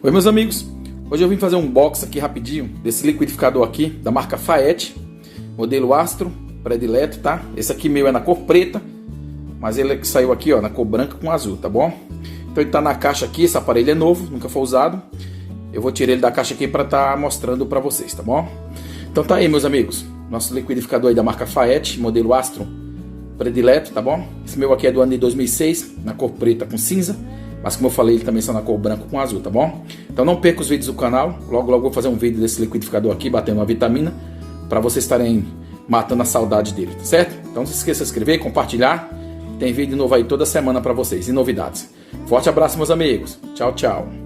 Oi meus amigos, hoje eu vim fazer um unboxing aqui rapidinho desse liquidificador aqui da marca Faet, modelo Astro predileto, tá? Esse aqui meu é na cor preta, mas ele que saiu aqui ó, na cor branca com azul, tá bom? Então ele tá na caixa aqui, esse aparelho é novo, nunca foi usado. Eu vou tirar ele da caixa aqui para estar mostrando para vocês, tá bom? Então tá aí meus amigos, nosso liquidificador aí da marca Faet, modelo Astro predileto, tá bom? Esse meu aqui é do ano de 2006, na cor preta com cinza. Mas como eu falei, ele também está na cor branco com azul, tá bom? Então não perca os vídeos do canal. Logo logo vou fazer um vídeo desse liquidificador aqui, batendo uma vitamina, para vocês estarem matando a saudade dele, tá certo? Então não se esqueça de se inscrever, compartilhar. Tem vídeo novo aí toda semana para vocês e novidades. Forte abraço meus amigos. Tchau, tchau.